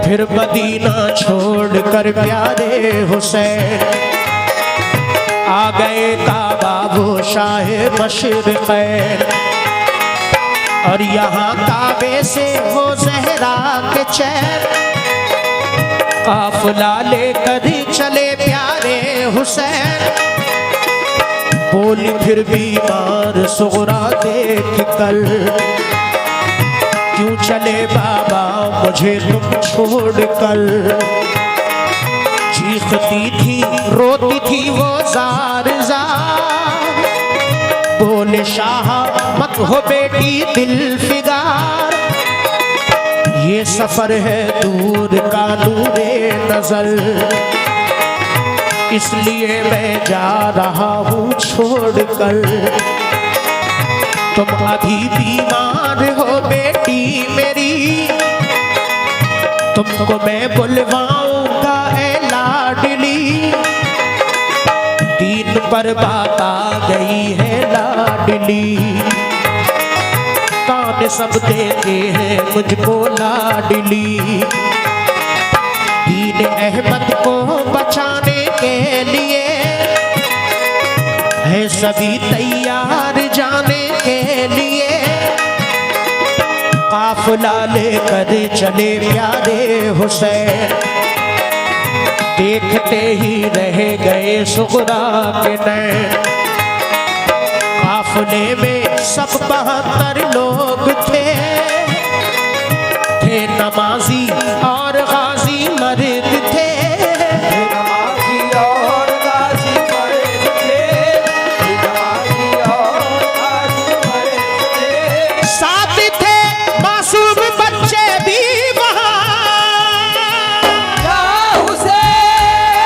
फिर मदीना छोड़कर प्यारे हुसैन आ गए काबा वो शाह मशरिक़ैन। और यहाँ काबे से वो ज़हरा के चैन काफिला लेकर चले प्यारे हुसैन। बोली फिर बीमार सुगरा देख कर, क्यों चले बाबा मुझे तुम छोड़ कर। चीखती थी रोती थी वो जार जार, बोले शाह मत हो बेटी दिल फिगार। ये सफर है दूर का नूरे नजर, इसलिए मैं जा रहा हूँ छोड़ कर। तुम अभी बीमार हो बेटी मेरी, तुमको मैं बुलवाऊंगा ए लाडली। दीन पर बात आ गई है लाडली, कान सब देते हैं मुझको लाडली। दीन अहमद को बचाने के लिए है सभी तैयार जाने के लिए। काफिला लेकर चले प्यारे हुसैन, देखते ही रह गए सुगरा के नैन। काफिले में सब 72 लोग थे नमाजी और गाजी मर्द थे। नमाजी और गाजी मर्द थे, नमाजी और गाजी मर्द थे। साथ थे मासूम बच्चे भी वहाँ। या हुसैन,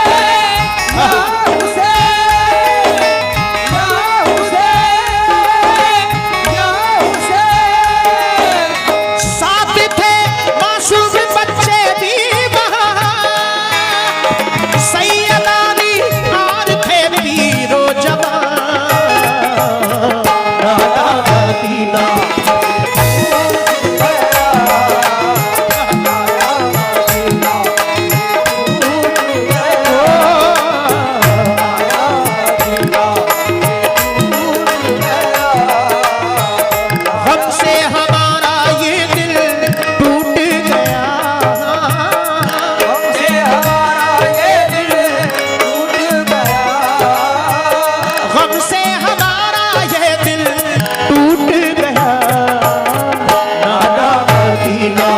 या हुसैन, या हुसैन, या हुसैन। साथ थे मासूम बच्चे भी वहाँ, सैयदानी और थे पीरो जवान। राधा मदीना हमसे हमारा ये दिल टूट गया, हमसे हमारा ये दिल टूट गया। हमसे हमारा ये दिल टूट गया। नादा मदीना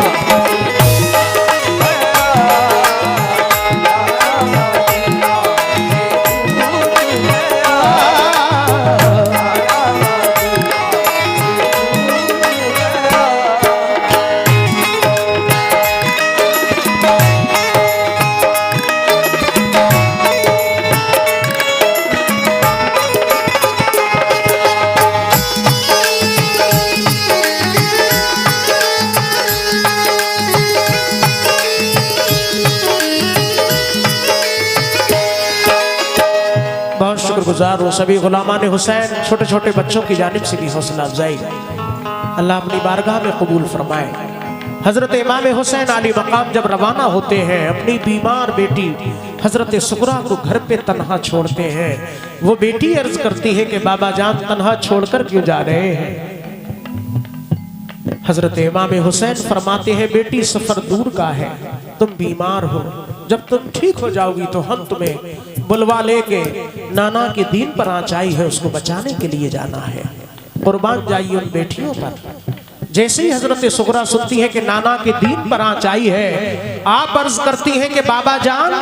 बहुत शुक्रगुजार हो सभी गुलामान हुसैन, छोटे छोटे बच्चों की जानिब से भी हौसला अफजाई अल्लाह अपनी बारगाह में कबूल फरमाए। हजरत इमाम हुसैन आली मकाम जब रवाना होते हैं, अपनी बीमार बेटी हजरत सुगरा को घर पे तन्हा छोड़ते हैं। वो बेटी अर्ज करती है कि बाबा जान तन्हा छोड़कर क्यों जा रहे हैं। हजरत इमाम हुसैन फरमाते हैं बेटी सफर दूर का है, तुम बीमार हो, जब तुम ठीक हो जाओगी तो हम तुम्हें बुलवा लेंगे। नाना के दीन पर आँचाई है, उसको बचाने के लिए जाना है। कुर्बान जाइए उन बेटियों पर। जैसे ही हजरत सुगरा सुनती है कि नाना के दीन पर आँचाई है, आप अर्ज करती हैं कि बाबा जान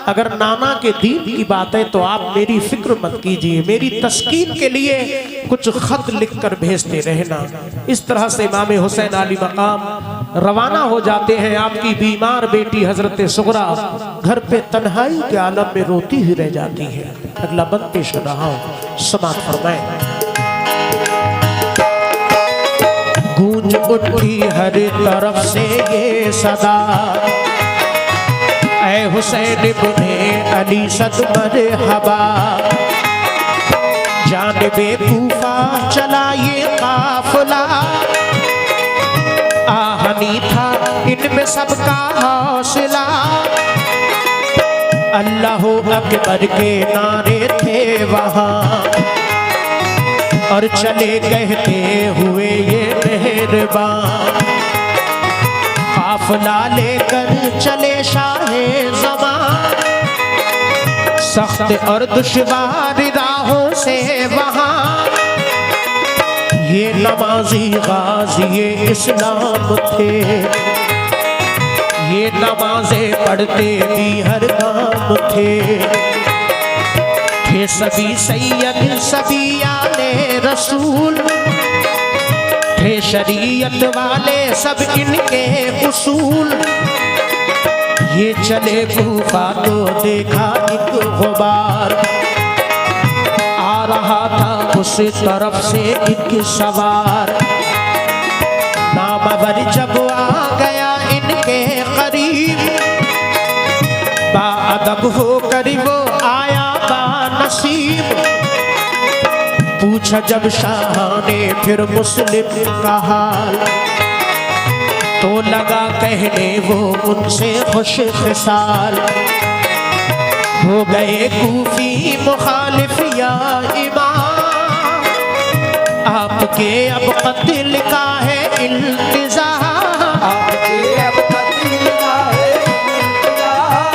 अगर नाना के दीन की बात है तो आप मेरी फिक्र मत कीजिए, मेरी तस्कीन के लिए कुछ खत लिख कर भेजते रहना। इस तरह से इमाम हुसैन आली मकाम रवाना हो जाते हैं। आपकी बीमार बेटी हजरत सुगरा घर पे तन्हाई के आलम में रोती ही रह जाती है। अगला बंद पेश कर रहा हूँ, समाप्त फरमाएं। गूंज उठी हर तरफ से ये सदा, ऐ हुसैन इब्ने अली सद मरहबा। जानिबे कूफा चला ये काफिला, आहनी था इनमें सबका हौसला, अल्लाह अकबर के नारे थे वहाँ, और चले कहते हुए ये मेहरबान, काफिला लेकर चले शाहे ज़मान, सख्त और दुश्वार राहों से वहाँ, ये नमाजी गाजी ये इस्लाम थे, ये नमाजें पढ़ते भी हर काम थे सभी सैयद सभी आले रसूल थे, शरीयत वाले सब इनके उसूल, ये चले कूफा तो देखा एक गुबार, आ रहा था उस तरफ से एक सवार, नामवर जब आ गया इनके करीब, बाअदब होकर वो आया बानसीब, पूछा जब शाह ने फिर मुस्लिम का हाल, तो लगा कहने वो उनसे खुश खिसाल, हो गए कूफी मुखालिफ या इमाम, आपके अब कत्ल का है इल्तिज़ाम, आपके अब कत्ल का है इंतज़ार,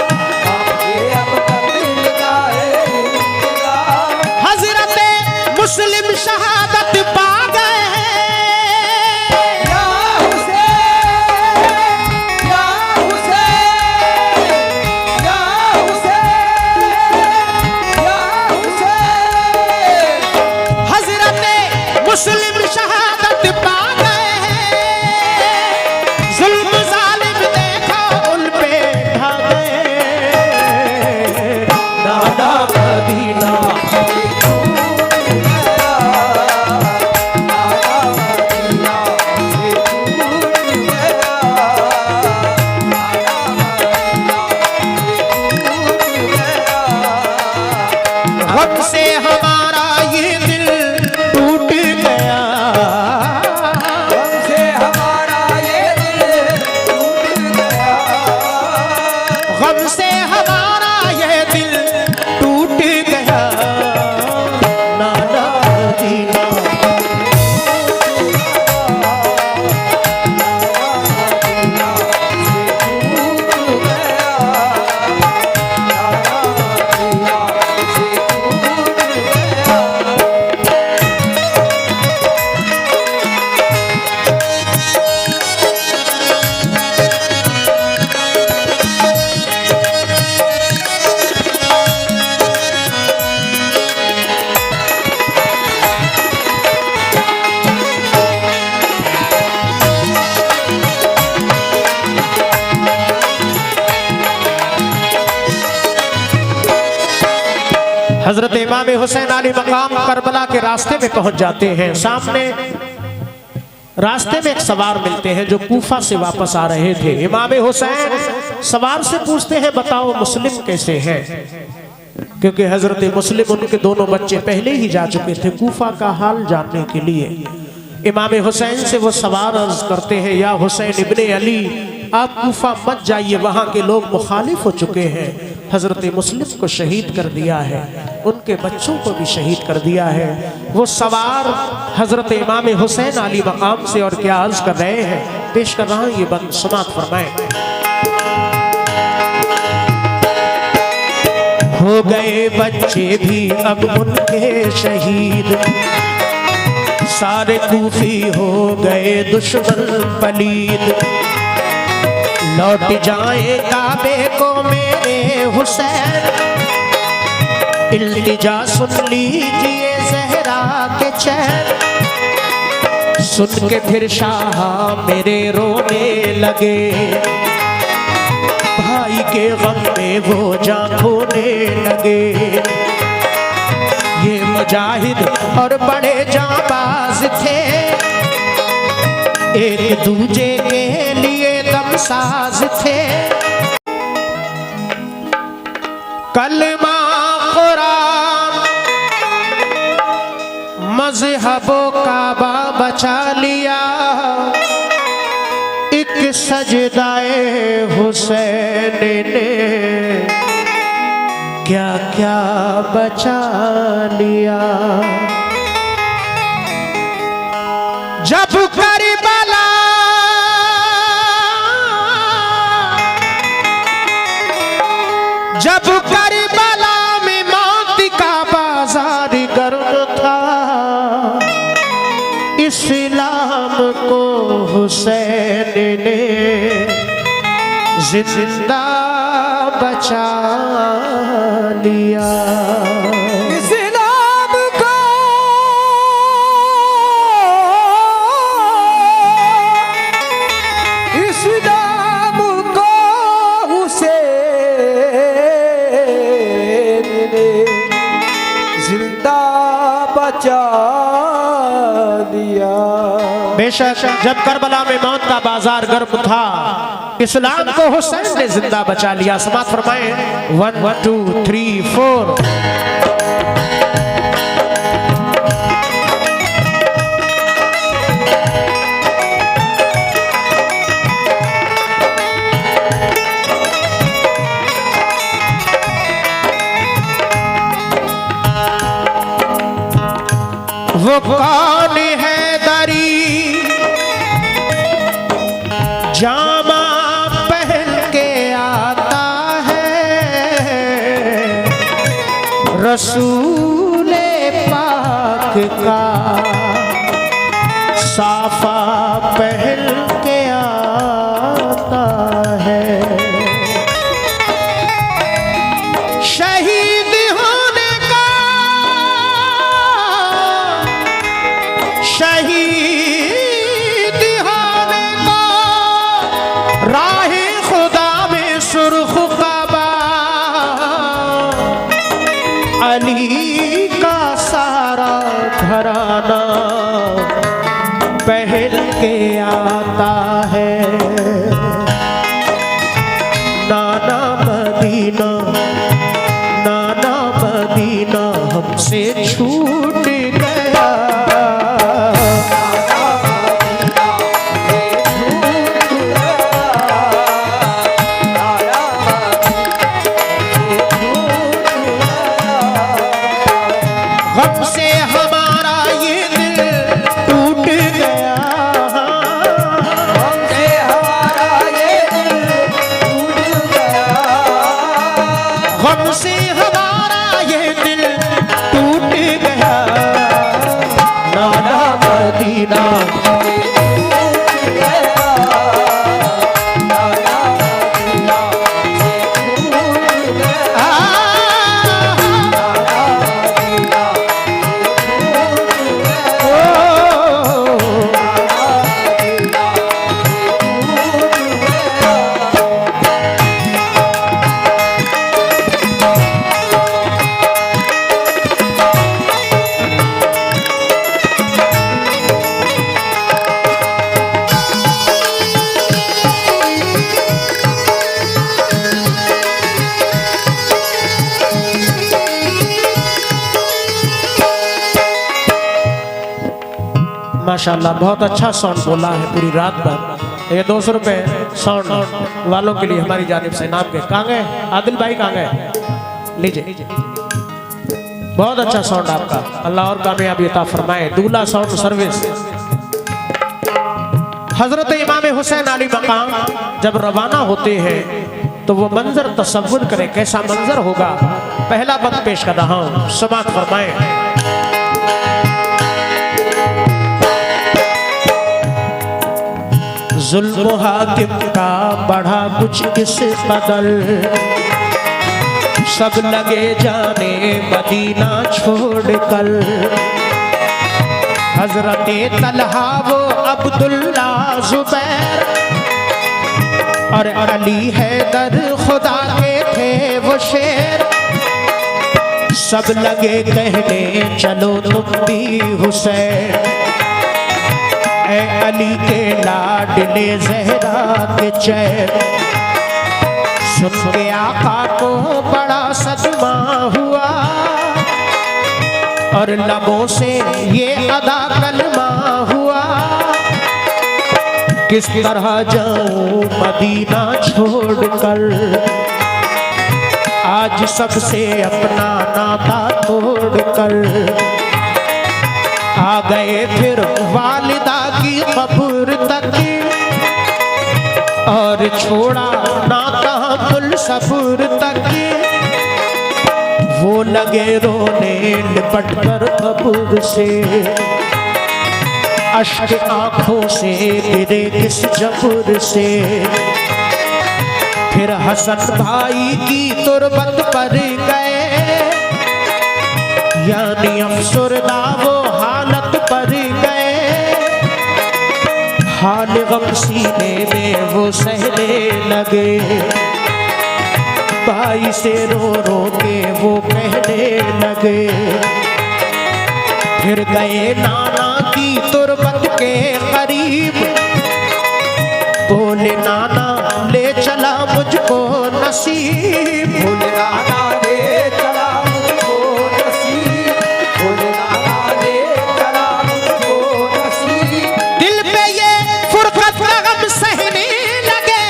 आपके अब कत्ल का है इंतज़ार। हज़रते मुस्लिम शहादत पा गए, या हुसैन, या हुसैन, या हुसैन, या हुसैन। हज़रते मुस्लिम शहादत पा गए, जुल्म जालिम देखा उन पे ढा गए, नाना मदीना गम से हमारा ये दिल टूट गया, हमसे हमारा ये दिल टूट गया, गम से हमारा ये दिल टूट गया, नाना मदीना हजरत इमाम हुसैन अली मकाम करबला के रास्ते में पहुंच जाते हैं। सामने रास्ते में एक सवार मिलते हैं जो कूफा से वापस आ रहे थे। इमाम हुसैन सवार से पूछते हैं बताओ मुस्लिम कैसे हैं, क्योंकि हजरत मुस्लिम उनके दोनों बच्चे पहले ही जा चुके थे कूफा का हाल जानने के लिए। इमाम हुसैन से वो सवार अर्ज करते हैं या हुसैन इब्ने अली आप कूफा मत जाइए, वहाँ के लोग मुखालिफ हो चुके हैं, हजरत मुस्लिम को शहीद कर दिया है, उनके बच्चों को भी शहीद कर दिया है। वो सवार हजरत इमाम हुसैन अली मकाम से और क्या अर्ज कर रहे हैं, पेश कर रहा हूँ, ये बंद समात फरमाएं। हो गए बच्चे भी अब उनके शहीद, सारे कूफी हो गए दुश्मन पलीद, लौट जाए काबे को मेरे हुसैन, इल्तिजा सुन लीजिए ज़हरा के चैन। सुन के फिर शाह मेरे रोने लगे, भाई के गम में वो जान खोने लगे। ये मुजाहिद और बड़े जाबाज थे, एक दूजे के लिए दमसाज थे। कलमा कुरान मज़हबो काबा बचा लिया, सजदाए हुसैन ने क्या क्या बचा लिया। जब करबला में मौत का बाजार गर्म था, इस्लाम को हुसैन ने जिंदा बचा लिया। इस्लाम को हुसैन ने जिंदा बचा दिया। बेशक जब करबला में मौत का बाजार गर्म था, इस्लाम को हुसैन ने जिंदा बचा लिया। समाप्त फरमाएं 1 2 3 4। वो कौन है दरी जामा पहन के आता है, रसूले पाक का साफा पहन के आता है। शहीद होने का राहे खुदा में सुर्ख काबा, अली का सारा घराना पहन के आता है। नाना मदीना हमसे छूट गया। हमसे हमारा ये दिल टूट गया, हमसे हमारा ये दिल टूट गया। हमसे हमारा ये दिल टूट गया। नाना मदीना माशाल्लाह बहुत अच्छा साउंड बोला है पूरी रात भर। ये 200 रुपए साउंड वालों के लिए हमारी जानिब से नाम के। कहाँ गए आदिल भाई, कहाँ गए? लीजिए, बहुत अच्छा साउंड आपका, अल्लाह और कामयाबी अता फरमाए। दूल्हा साउंड सर्विस। हजरत इमाम हुसैन अली मकाम जब रवाना होते हैं तो वो मंजर तसव्वुर करें कैसा मंजर होगा। पहला बंद पेश कर रहा हूँ, समाअत फरमाएं। जुल्म हाकिम का बढ़ा कुछ इस कदर, सब लगे जाने मदीना छोड़कर। हजरत तलहा वो अब्दुल्ला जुबैर और अली हैदर खुदा के थे वो शेर। सब लगे कहने चलो तुम भी हुसैन, ऐ अली के लाडले ज़हरा के चैन। सुन के आका को बड़ा सदमा हुआ और लबों से ये अदा कलमा हुआ। किस तरह जाऊं मदीना छोड़कर, आज सबसे अपना नाता तोड़कर। आ गए फिर वालिदा की कब्र तक, और छोड़ा नाता पुल-सब्र तक। वो लगे रोने लिपट कर कब्र से, अश्क आंखों से गिरे किस जबर से। फिर हसन भाई की तुरबत पर गए, यानी अफसरदा वो हालत पर गए। हाल गम सीने में वो सहने लगे, भाई से रो रो के वो कहने लगे। फिर गए नाना की तुरबत के करीब, बोले नाना ले चला मुझको नसीब। बोले नाना ले चला मुझको नसीब, बोले नाना ले चला मुझको नसीब। दिल पे ये फुरकत का गम सहने लगे,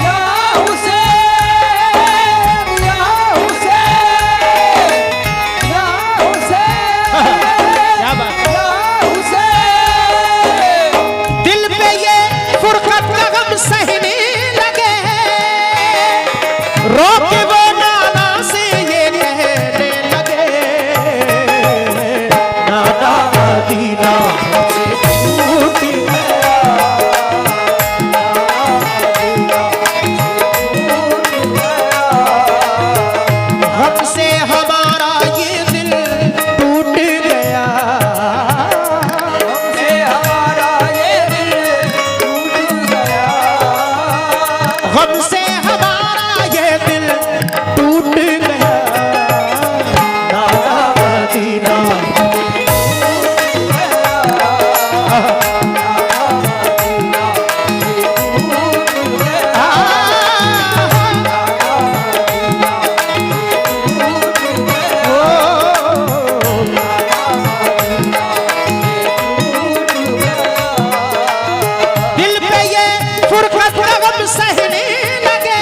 या हुसैन, या हुसैन, या हुसैन, क्या बात। या हुसैन। दिल पे ये फुरकत का गम सहने लगे, रो के वो नाना से ये कहने लगे, नाना मदीना से छूट गया, गम से हमारा ये दिल टूट गया। हमसे हमारा ये दिल टूट गया। गम से हमारा ये दिल टूट गया, नाना मदीना। दिल पे ये फुरकत का गम सहने लगे,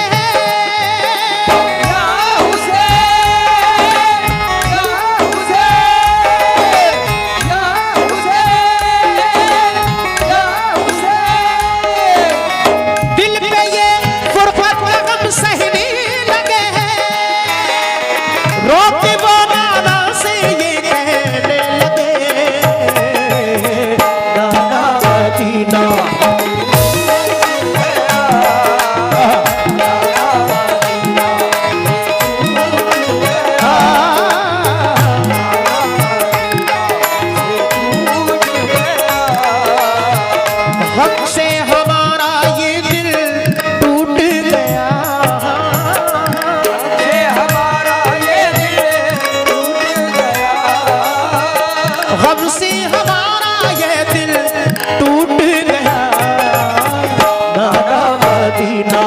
या हुसैन, या हुसैन, या हुसैन, या हुसैन। दिल पे ये फुरकत का गम सहने लगे, रो के वो नाना से ये कहने लगे, नाना मदीना। गम से हमारा ये दिल टूट गया, हमसे हमारा ये दिल टूट गया। गम से हमारा ये दिल टूट गया, नाना मदीना।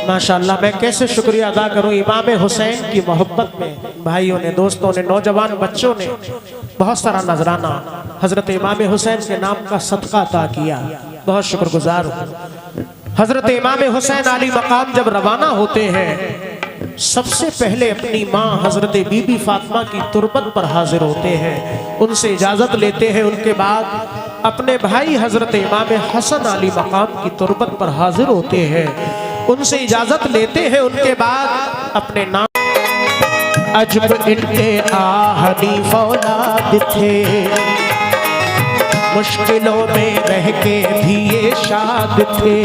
माशाअल्लाह, मैं कैसे शुक्रिया अदा करूं इमाम हुसैन की मोहब्बत में। भाइयों ने, दोस्तों ने, नौजवान बच्चों ने बहुत सारा नजराना हजरत इमाम हुसैन के नाम का सदका अता किया। बहुत शुक्रगुजार हूँ। हजरत इमाम हुसैन आली मकाम जब रवाना होते हैं, सबसे पहले अपनी माँ हजरत बीबी फातिमा की तुरबत पर हाजिर होते हैं, उनसे इजाजत लेते हैं। उनके बाद अपने भाई हजरत इमाम हसन अली मकाम की तुरबत पर हाजिर होते हैं, उनसे इजाजत लेते हैं। उनके बाद अपने नाम अजब इनके आहनी फौलाद थे, मुश्किलों में रह के भी ये शाद थे।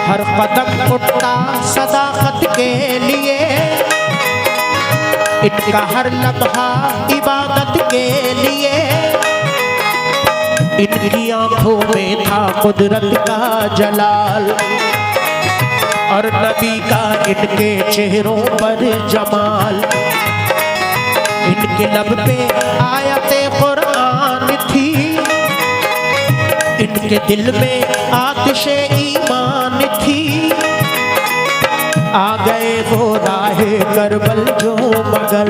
हर कदम उठता सदाकत के लिए, इनका हर लम्हा इबादत के लिए। इनकी आंखों में था कुदरत का जलाल, और नबी का इनके चेहरों पर जमाल। इनके लब पे आयते कुरान थी, इनके दिल में आतिशे ईमान थी। आ गए वो राहे करबल जो मगर,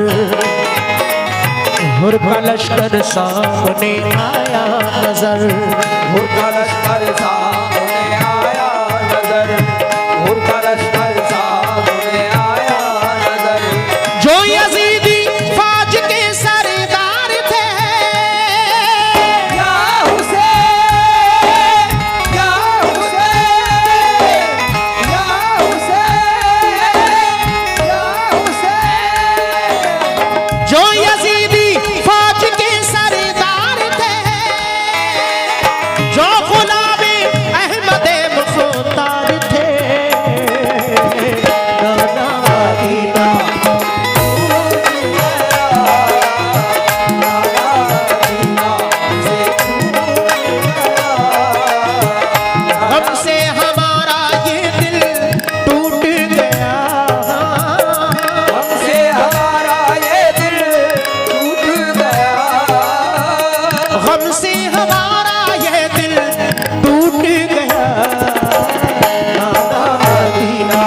हुर का लश्कर सामने आया नजर। हुर का लश्कर सामने आया नजर, हुर का लश्कर सामने आया नजर। जो यजीदी फौज के सरदार थे, या हुसैन, या हुसैन, या हुसैन, या हुसैन। जो यजीदी फौज के सरदार थे, जो गुलामी अहमद मुख्तार थे। नाना दीना हमसे हमारा ये दिल टूट गया, हमसे हमारा ये दिल टूट गया। हमसे हमारा ये दिल टूट गया। नाना दीना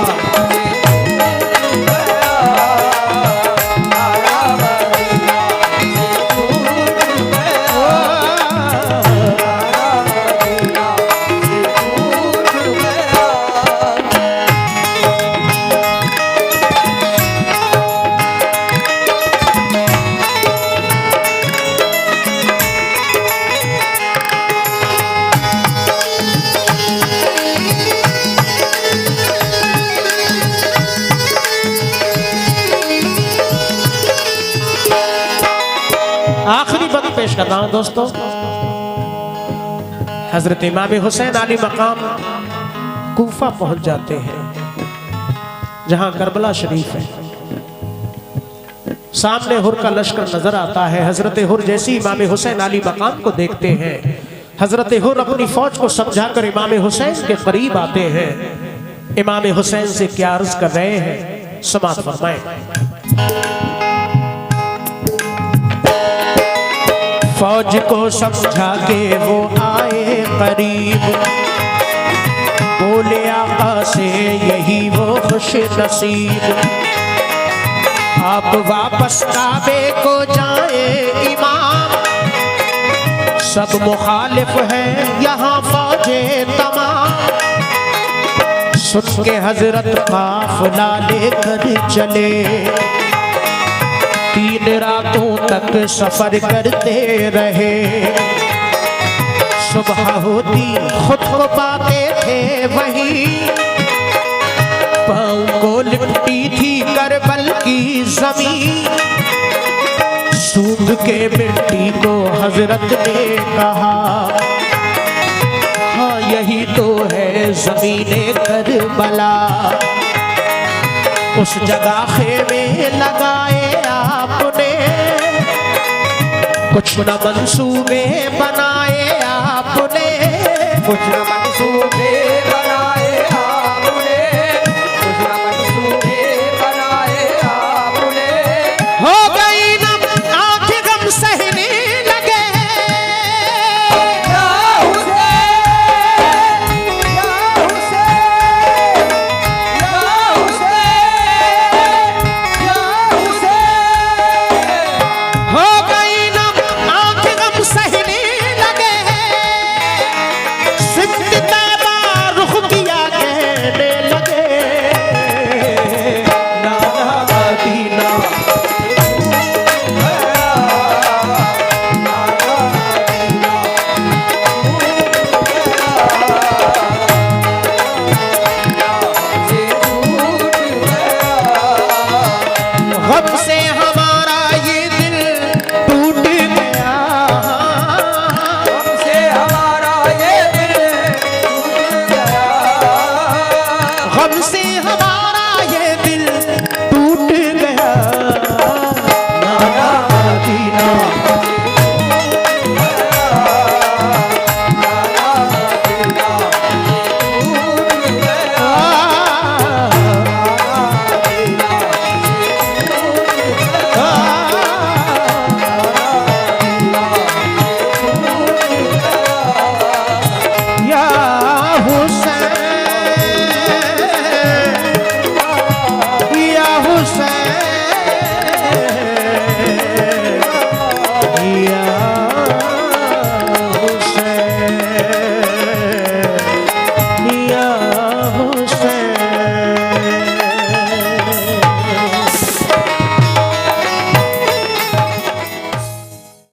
आखिरी बंद पेश कर रहा हूं दोस्तों। हजरत इमाम हुसैन अली मकाम कूफा पहुंच जाते हैं, जहां करबला शरीफ है। सामने हुर का लश्कर नजर आता है। हजरत हुर जैसी इमाम हुसैन अली मकाम को देखते हैं। हजरत हुर अपनी फौज को समझाकर इमाम हुसैन के करीब आते हैं। इमाम हुसैन से क्या अर्ज कर रहे हैं, समाअत फरमाएं। फौज को समझा के वो आए करीब, बोले आका से यही वो खुश नसीब। आप वापस काबे को जाए इमाम, सब मुखालिफ है यहाँ फौजे तमाम। सुन के हजरत काफिला लेकर चले, 3 रातों तक सफर करते रहे। सुबह होती खुद को पाते थे वही, पाँव को लिपटी थी करबल की जमीन। सूंघ के मिट्टी को हजरत ने कहा, हाँ यही तो है ज़मीने करबला। उस जगह खेमे लगाए आपने, कुछ न मंसूबे बनाए आपने। कुछ न मंसूबे